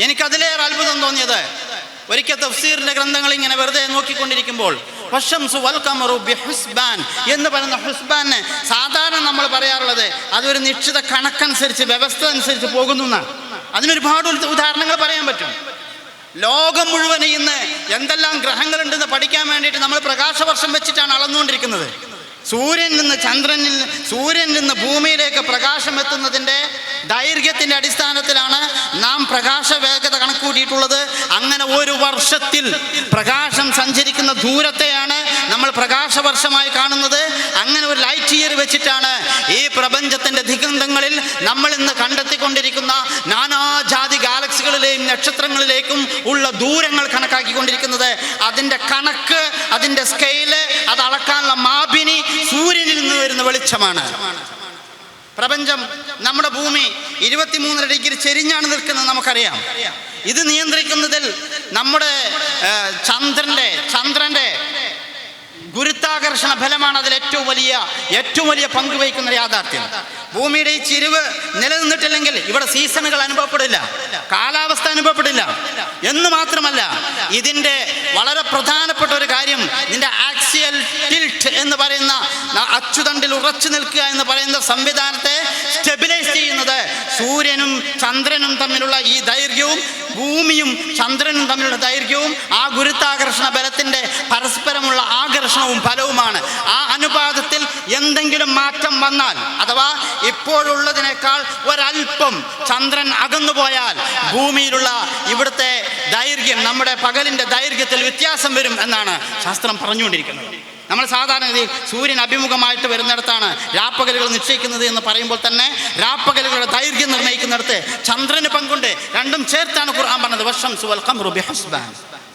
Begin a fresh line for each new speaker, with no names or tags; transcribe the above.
എനിക്കതിലേറെ അത്ഭുതം തോന്നിയത്, ഒരിക്കൽ തഫ്സീറിന്റെ ഗ്രന്ഥങ്ങൾ ഇങ്ങനെ വെറുതെ നോക്കിക്കൊണ്ടിരിക്കുമ്പോൾ വശംസു വൽ ഖമറു ബിഹുസ്ബാൻ എന്ന് പറയുന്ന ഹുസ്ബാനെ സാധാരണ നമ്മൾ പറയാറുള്ളത് അതൊരു നിശ്ചിത കണക്കനുസരിച്ച്, വ്യവസ്ഥ അനുസരിച്ച് പോകുന്നു എന്നാണ്. അതിനൊരുപാട് ഉദാഹരണങ്ങൾ പറയാൻ പറ്റും. ലോകം മുഴുവൻ ഇന്ന് എന്തെല്ലാം ഗ്രഹങ്ങളുണ്ടെന്ന് പഠിക്കാൻ വേണ്ടിയിട്ട് നമ്മൾ പ്രകാശവർഷം വെച്ചിട്ടാണ് അളന്നുകൊണ്ടിരിക്കുന്നത്. സൂര്യനിൽ നിന്ന് ഭൂമിയിലേക്ക് പ്രകാശം എത്തുന്നതിൻ്റെ ദൈർഘ്യത്തിൻ്റെ അടിസ്ഥാനത്തിലാണ് നാം പ്രകാശ വേഗത കണക്കൂട്ടിയിട്ടുള്ളത്. അങ്ങനെ ഒരു വർഷത്തിൽ പ്രകാശം സഞ്ചരിക്കുന്ന ദൂരത്തെയാണ് നമ്മൾ പ്രകാശവർഷമായി കാണുന്നത്. അങ്ങനെ ഒരു ലൈറ്റ് ഇയർ വെച്ചിട്ടാണ് ഈ പ്രപഞ്ചത്തിൻ്റെ ദിഗന്ധങ്ങളിൽ നമ്മൾ ഇന്ന് കണ്ടെത്തിക്കൊണ്ടിരിക്കുന്ന നാനാജാതി ഗാലക്സികളിലെയും നക്ഷത്രങ്ങളിലേക്കും ഉള്ള ദൂരങ്ങൾ കണക്കാക്കിക്കൊണ്ടിരിക്കുന്നത്. അതിൻ്റെ കണക്ക്, അതിൻ്റെ സ്കെയില്, അത് അളക്കാനുള്ള മാപിനി സൂര്യനിൽ നിന്ന് വരുന്ന വെളിച്ചമാണ്. പ്രപഞ്ചം, നമ്മുടെ ഭൂമി 23 ഡിഗ്രി ചെരിഞ്ഞാണ് നിൽക്കുന്നത്, നമുക്കറിയാം. ഇത് നിയന്ത്രിക്കുന്നതിൽ നമ്മുടെ ചന്ദ്രന്റെ ഗുരുത്വാകർഷണ ഫലമാണ് അതിൽ ഏറ്റവും വലിയ പങ്ക് വഹിക്കുന്ന യാഥാർത്ഥ്യം. ഭൂമിയുടെ ഈ ചിരിവ് നിലനിന്നിട്ടില്ലെങ്കിൽ ഇവിടെ സീസണുകൾ അനുഭവപ്പെടില്ല, കാലാവസ്ഥ അനുഭവപ്പെടില്ല എന്ന് മാത്രമല്ല, ഇതിൻ്റെ വളരെ പ്രധാനപ്പെട്ട ഒരു കാര്യം, ഇതിൻ്റെ ആക്സിയൽ ടിൽറ്റ് എന്ന് പറയുന്ന അച്ചുതണ്ടിൽ ഉറച്ചു നിൽക്കുക എന്ന് പറയുന്ന സംവിധാനത്തെ സ്റ്റെബിലൈസ് ചെയ്യുന്നത് സൂര്യനും ചന്ദ്രനും തമ്മിലുള്ള ഈ ദൈർഘ്യവും ഭൂമിയും ചന്ദ്രനും തമ്മിലുള്ള ദൈർഘ്യവും ആ ഗുരുത്വാകർഷണ ബലത്തിൻ്റെ പരസ്പരമുള്ള ആകർഷണവും ഫലവുമാണ്. ആ അനുപാതത്തിൽ എന്തെങ്കിലും മാറ്റം വന്നാൽ, അഥവാ ഇപ്പോഴുള്ളതിനേക്കാൾ ഒരല്പം ചന്ദ്രൻ അകന്നുപോയാൽ ഭൂമിയിലുള്ള ഇവിടുത്തെ ദൈർഘ്യം, നമ്മുടെ പകലിൻ്റെ ദൈർഘ്യത്തിൽ വ്യത്യാസം വരും എന്നാണ് ശാസ്ത്രം പറഞ്ഞുകൊണ്ടിരിക്കുന്നത്. നമ്മൾ സാധാരണഗതിയിൽ സൂര്യൻ അഭിമുഖമായിട്ട് വരുന്നിടത്താണ് രാപ്പകലുകൾ നിശ്ചയിക്കുന്നത് എന്ന് പറയുമ്പോൾ തന്നെ രാപ്പകലുകളുടെ ദൈർഘ്യം നിർണ്ണയിക്കുന്നിടത്ത് ചന്ദ്രന് പങ്കുണ്ട്. രണ്ടും ചേർത്താണ് ഖുർആൻ പറഞ്ഞത് വശംസു വൽ ഖമറു ബിഹുസ്ബാൻ.